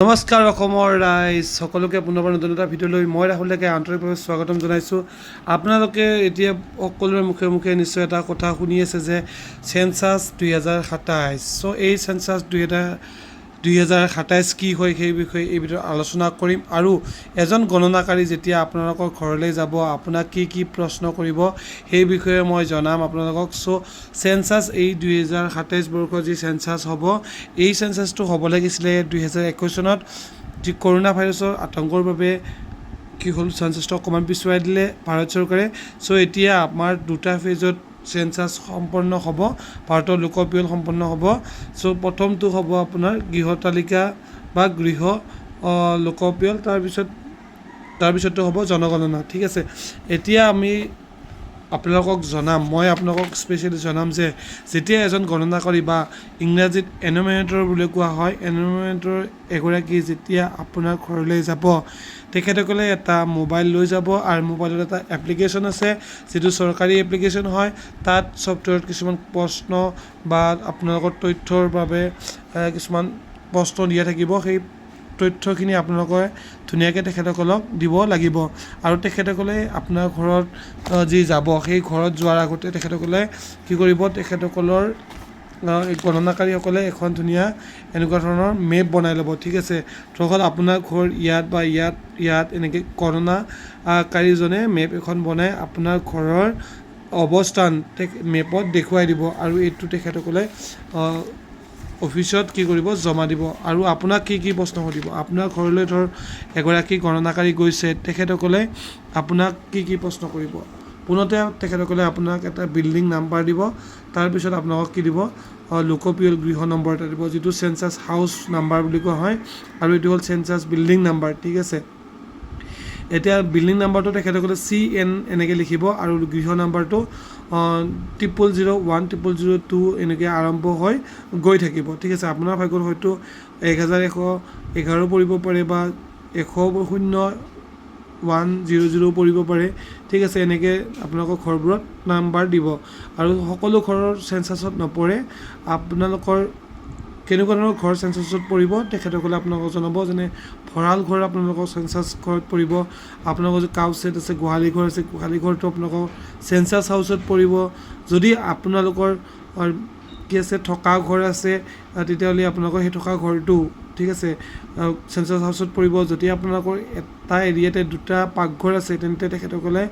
নমস্কাৰ অসমৰ ৰাইজ সকলোকে পুনৰবাৰ নতুন এটা ভিডিঅ'লৈ মই ৰাহুলকে আন্তৰিকভাৱে স্বাগতম জনাইছোঁ। আপোনালোকে এতিয়া সকলোৰে মুখে মুখে নিশ্চয় এটা কথা শুনি আছে যে চেঞ্চাছ 2027। চ' এই চেঞ্চাছ 2027 কি হয় সেই বিষয়ে এই ভিডিঅ'ত আলোচনা কৰিম। আৰু এজন গণনাকাৰী যেতিয়া আপোনালোকৰ ঘৰলৈ যাব আপোনাক কি প্ৰশ্ন কৰিব সেই বিষয়ে মই জনাম আপোনালোকক। চ' চেঞ্চাছ এই 2027 বৰ্ষৰ যি চেঞ্চাছ হ'ব এই চেঞ্চাছটো হ'ব লাগিছিলে 2021 চনত। যি কৰোণা ভাইৰাছৰ আতংকৰ বাবে কি হ'ল চেঞ্চাছটো অকণমান পিছুৱাই দিলে ভাৰত চৰকাৰে। চ' এতিয়া আমাৰ দুটা ফেজত চেঞ্চাছ সম্পন্ন হ'ব, ভাৰতৰ লোকপিয়ল সম্পন্ন হ'ব। চ' প্ৰথমটো হ'ব আপোনাৰ গৃহ তালিকা বা গৃহ লোকপিয়ল, তাৰপিছতটো হ'ব জনগণনা। ঠিক আছে, এতিয়া আমি মই আপোনালোকক স্পেচিয়েলি জনাম যে যেতিয়া এজন গণনাকাৰী বা ইংৰাজীত এনুমেৰেটৰ বুলি কোৱা হয়, এনুমেৰেটৰ এগৰাকী যেতিয়া আপোনাৰ ঘৰলৈ যাব তেখেতসকলে এটা মোবাইল লৈ যাব আৰু মোবাইলত এটা এপ্লিকেশ্যন আছে যিটো চৰকাৰী এপ্লিকেশ্যন হয়। তাত ছফ্টৱেৰত কিছুমান প্ৰশ্ন বা আপোনালোকৰ তথ্যৰ বাবে কিছুমান প্ৰশ্ন দিয়া থাকিব। সেই তথ্যখিনি আপোনালোকে ধুনীয়াকৈ তেখেতসকলক দিব লাগিব আৰু তেখেতসকলে আপোনাৰ ঘৰত যি যাব সেই ঘৰত যোৱাৰ আগতে তেখেতসকলে কি কৰিব, তেখেতসকলৰ গণনাকাৰীসকলে এখন ধুনীয়া এনেকুৱা ধৰণৰ মেপ বনাই ল'ব। ঠিক আছে, ধৰক আপোনাৰ ঘৰ ইয়াত বা ইয়াত এনেকৈ গণনাকাৰীজনে মেপ এখন বনাই আপোনাৰ ঘৰৰ অৱস্থান মেপত দেখুৱাই দিব আৰু এইটো তেখেতসকলে অফিচত কি কৰিব, জমা দিব। আৰু আপোনাক কি প্ৰশ্ন সুধিব, আপোনাৰ ঘৰলৈ ধৰ এগৰাকী গণনাকাৰী গৈছে, তেখেতসকলে আপোনাক কি প্ৰশ্ন কৰিব। পোনতে তেখেতসকলে আপোনাক এটা বিল্ডিং নাম্বাৰ দিব, তাৰপিছত আপোনালোকক কি দিব, লোকপিয়ল গৃহ নম্বৰ এটা দিব যিটো চেঞ্চাছ হাউচ নাম্বাৰ বুলি কোৱা হয়, আৰু এইটো হ'ল চেঞ্চাছ বিল্ডিং নাম্বাৰ। ঠিক আছে, এতিয়া বিল্ডিং নাম্বাৰটো তেখেতসকলে CN এনেকৈ লিখিব আৰু গৃহ নাম্বাৰটো 001 002 এনেকৈ আৰম্ভ হৈ গৈ থাকিব। ঠিক আছে, আপোনাৰ ভাগ্যত হয়তো 1111 পৰিব পাৰে বা 1001000 পৰিব পাৰে। ঠিক আছে, এনেকৈ আপোনালোকৰ ঘৰবোৰত নাম্বাৰ দিব আৰু সকলো ঘৰৰ চেঞ্চাছত নপৰে। আপোনালোকৰ কেনেকুৱা ধৰণৰ ঘৰ চেঞ্চাছত পৰিব তেখেতসকলে আপোনালোকক জনাব। যেনে ভঁৰাল ঘৰ আপোনালোকৰ চেঞ্চাছ ঘৰত পৰিব, আপোনালোকৰ যদি কাউ ছেট আছে, গোহালি ঘৰ আছে, গোহালি ঘৰটো আপোনালোকৰ চেঞ্চাছ হাউচত পৰিব। যদি আপোনালোকৰ কি আছে থকা ঘৰ আছে তেতিয়াহ'লে আপোনালোকৰ সেই থকা ঘৰটো ঠিক আছে চেঞ্চাছ হাউচত পৰিব। যদি আপোনালোকৰ এটা এৰিয়াতে দুটা পাকঘৰ আছে তেন্তে তেখেতসকলে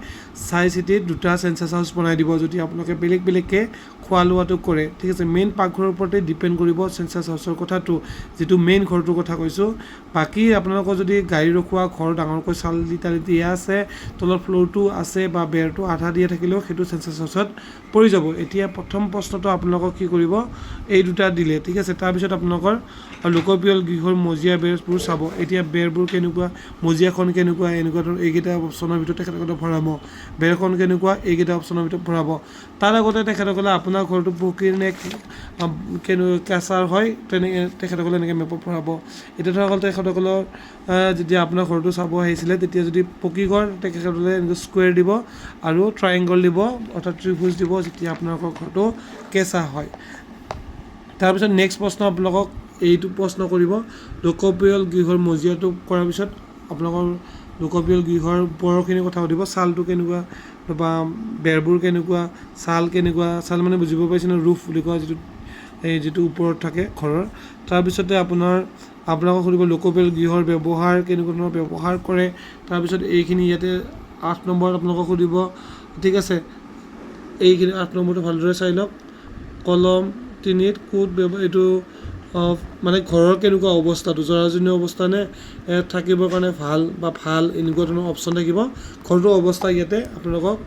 চাই চিতি দুটা চেঞ্চাছ হাউচ বনাই দিব যদি আপোনালোকে বেলেগকৈ খোৱা লোৱাটো কৰে। ঠিক আছে, মেইন পাকঘৰৰ ওপৰতে ডিপেণ্ড কৰিব চেঞ্চাছ হাউচৰ কথাটো, যিটো মেইন ঘৰটোৰ কথা কৈছোঁ। বাকী আপোনালোকৰ যদি গাড়ী ৰখোৱা ঘৰ ডাঙৰকৈ চালি তালি দিয়া আছে, তলৰ ফ্ল'ৰটো আছে বা বেৰটো আধা দিয়া থাকিলেও সেইটো চেঞ্চাছ হাউচত পৰি যাব। এতিয়া প্ৰথম প্ৰশ্নটো আপোনালোকক কি কৰিব, এই দুটা দিলে। ঠিক আছে, তাৰপিছত আপোনালোকৰ লোকপিয়ল গৃহৰ মজিয়া বেৰবোৰ চাব। এতিয়া বেৰবোৰ কেনেকুৱা, মজিয়াখন কেনেকুৱা, এনেকুৱা ধৰণৰ এইকেইটা অপশ্যনৰ ভিতৰত তেখেতসকলে ভৰাব। বেৰখন কেনেকুৱা, এইকেইটা অপশ্যনৰ ভিতৰত ভৰাব। তাৰ আগতে তেখেতসকলে আপোনাৰ ঘৰটো পকী নে কেঁচাৰ হয় তেখেতসকলে এনেকৈ মেপত ভৰাব। এতিয়া ধৰক তেখেতসকলৰ যেতিয়া আপোনাৰ ঘৰটো চাব আহিছিলে তেতিয়া যদি পকী ঘৰ তেখেতসকলে এনেকৈ স্কুৱেৰ দিব আৰু ট্ৰায়েংগল দিব, অৰ্থাৎ ত্ৰিভুজ দিব যেতিয়া আপোনালোকৰ ঘৰটো কেঁচা হয়। তাৰপিছত নেক্সট প্ৰশ্ন আপোনালোকক এইটো প্ৰশ্ন কৰিব, লোকপিয়ল গৃহৰ মজিয়াটো কৰাৰ পিছত আপোনালোকৰ লোকপিয়ল গৃহৰ ওপৰৰখিনি কথা সুধিব, ছালটো কেনেকুৱা বা বেৰবোৰ কেনেকুৱা, ছাল কেনেকুৱা, ছাল মানে বুজিব পাৰিছে ন, ৰুফ বুলি কোৱা যিটো ওপৰত থাকে ঘৰৰ। তাৰপিছতে আপোনালোকক সুধিব লোকপিয়ল গৃহৰ ব্যৱহাৰ কেনেকুৱা ধৰণৰ ব্যৱহাৰ কৰে। তাৰপিছত এইখিনি ইয়াতে 8 নম্বৰত আপোনালোকক সুধিব। ঠিক আছে, এইখিনি 8 নম্বৰটো ভালদৰে চাই লওক। কলম 3ত ক'ত এইটো মানে ঘৰৰ কেনেকুৱা অৱস্থাটো, জৰাজীৰ্ণ অৱস্থা নে থাকিবৰ কাৰণে ভাল এনেকুৱা ধৰণৰ অপশ্যন থাকিব। ঘৰটোৰ অৱস্থা ইয়াতে আপোনালোকক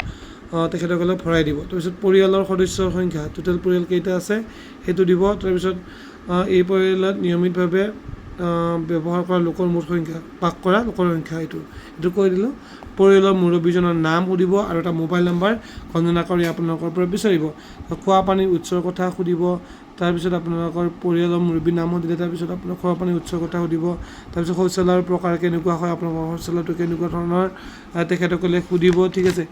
তেখেতসকলে ভৰাই দিব। তাৰপিছত পৰিয়ালৰ সদস্যৰ সংখ্যা, টোটেল পৰিয়াল কেইটা আছে সেইটো দিব। তাৰপিছত এই পৰিয়ালত নিয়মিতভাৱে ব্যৱহাৰ কৰা লোকৰ মুঠ সংখ্যা, বাস কৰা লোকৰ সংখ্যা এইটো কৈ দিলোঁ। পৰিয়ালৰ মুৰব্বীজনৰ নাম সুধিব আৰু এটা মোবাইল নাম্বাৰ গণনাকাৰী আপোনালোকৰ পৰা বিচাৰিব। খোৱা পানীৰ উৎসৰ কথা সুধিব। তাৰপিছত আপোনালোকৰ পৰিয়ালৰ মুৰব্বীৰ নাম সুধিলে, তাৰপিছত আপোনাৰ খোৱা পানীৰ উৎসৰ কথা সুধিব, তাৰপিছত শৌচালয়ৰ প্ৰকাৰ কেনেকুৱা হয়, আপোনালোকৰ শৌচালয়টো কেনেকুৱা ধৰণৰ তেখেতসকলে সুধিব। ঠিক আছে,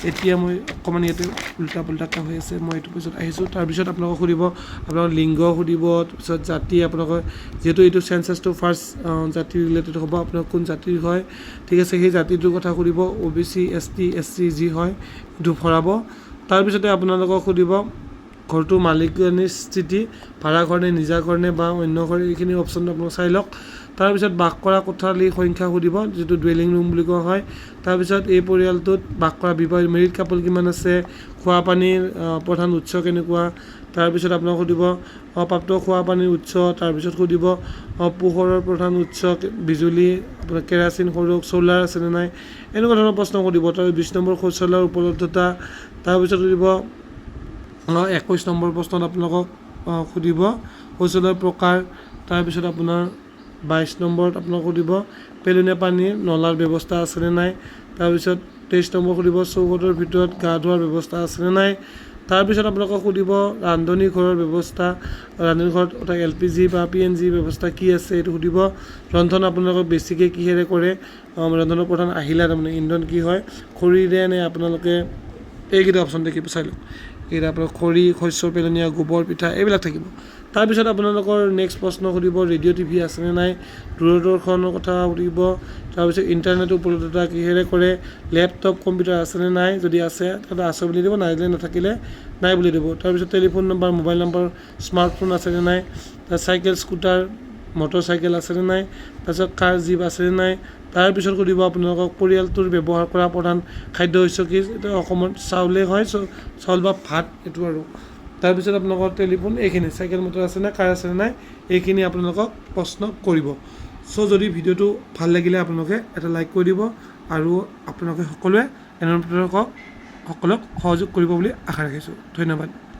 এতিয়া মই অকণমান ইয়াতে উল্টা পুল্টাকৈ হৈ আছে, মই এইটো পিছত আহিছোঁ। তাৰপিছত আপোনালোকক সুধিব আপোনালোকৰ লিংগ সুধিব, তাৰপিছত জাতি আপোনালোকৰ, যিহেতু এইটো চেঞ্চাছটো ফাৰ্ষ্ট জাতি ৰিলেটেড হ'ব, আপোনাৰ কোন জাতিৰ হয়, ঠিক আছে, সেই জাতিটোৰ কথা সুধিব। OBC ST SC যি হয় সেইটো ভৰাব। তাৰপিছতে আপোনালোকক সুধিব ঘৰটো মালিকানীৰ স্থিতি, ভাড়া ঘৰ নে নিজা ঘৰ নে বা অন্য ঘৰ, এইখিনি অপশ্যনটো আপোনালোকে চাই লওক। তাৰপিছত বাস কৰা কোঠালিৰ সংখ্যা সুধিব, যিটো ডুৱেলিং ৰুম বুলি কোৱা হয়। তাৰপিছত এই পৰিয়ালটোত বাস কৰা বিবাহিত মেৰিড কাপল কিমান আছে, খোৱা পানীৰ প্ৰধান উৎস কেনেকুৱা, তাৰপিছত আপোনাক সুধিব প্ৰাপ্ত খোৱা পানীৰ উৎস, তাৰপিছত সুধিব পোহৰৰ প্ৰধান উৎস, বিজুলী, আপোনাৰ কেৰাচিন, সৌৰ চ'লাৰ আছেনে নাই, এনেকুৱা ধৰণৰ প্ৰশ্ন সুধিব। তাৰ 20 নম্বৰ শৌচালয়ৰ উপলব্ধতা, তাৰপিছত সুধিব 21 নম্বৰ প্ৰশ্নত আপোনালোকক সুধিব শৌচালয়ৰ প্ৰকাৰ, তাৰপিছত আপোনাৰ 22 নম্বৰত আপোনাক সুধিব পেলনীয়া পানীৰ নলাৰ ব্যৱস্থা আছেনে নাই, তাৰপিছত 23 নম্বৰ সুধিব চৌহদৰ ভিতৰত গা ধোৱাৰ ব্যৱস্থা আছেনে নাই, তাৰপিছত আপোনালোকক সুধিব ৰান্ধনী ঘৰৰ ব্যৱস্থা, ৰান্ধনী ঘৰত অৰ্থাৎ LPG বা PNG ব্যৱস্থা কি আছে এইটো সুধিব। ৰন্ধন আপোনালোকক বেছিকৈ কিহেৰে কৰে, ৰন্ধনৰ প্ৰধান আহিলা তাৰমানে ইন্ধন কি হয়, খৰিৰে নে আপোনালোকে, এইকেইটা অপশ্যন থাকিব, চাই লওক। এইকেইটা আপোনাৰ খৰি, শস্যৰ পেলনীয়া, গোবৰ, পিঠা এইবিলাক থাকিব। তাৰপিছত আপোনালোকৰ নেক্সট প্ৰশ্ন সুধিব ৰেডিঅ' TV আছেনে নাই, দূৰদৰ্শনৰ কথা সুধিব, তাৰপিছত ইণ্টাৰনেট উপলব্ধতা কিহেৰে কৰে, লেপটপ কম্পিউটাৰ আছেনে নাই, যদি আছে তাতে আছে বুলি দিব, নাইলে নাথাকিলে নাই বুলি দিব। তাৰপিছত telephone number, mobile number, smartphone আছেনে নাই, তাৰ চাইকেল, স্কুটাৰ, মটৰ চাইকেল আছেনে নাই, তাৰপিছত কাৰ, জীপ আছেনে নাই। তাৰপিছত সুধিব আপোনালোকক পৰিয়ালটোৰ ব্যৱহাৰ কৰা প্ৰধান খাদ্য শস্য কি, এইটো অসমত চাউলে হয়, চাউল বা ভাত এইটো আৰু। তাৰপিছত আপোনালোকৰ টেলিফোন, এইখিনি চাইকেল, মটৰ আছেনে, কাৰ আছেনে নাই, এইখিনি আপোনালোকক প্ৰশ্ন কৰিব। চ' যদি ভিডিঅ'টো ভাল লাগিলে আপোনালোকে এটা লাইক কৰি দিব আৰু আপোনালোকে সকলোৱে এনেধৰণৰ সকলক সহযোগ কৰিব বুলি আশা ৰাখিছোঁ। ধন্যবাদ।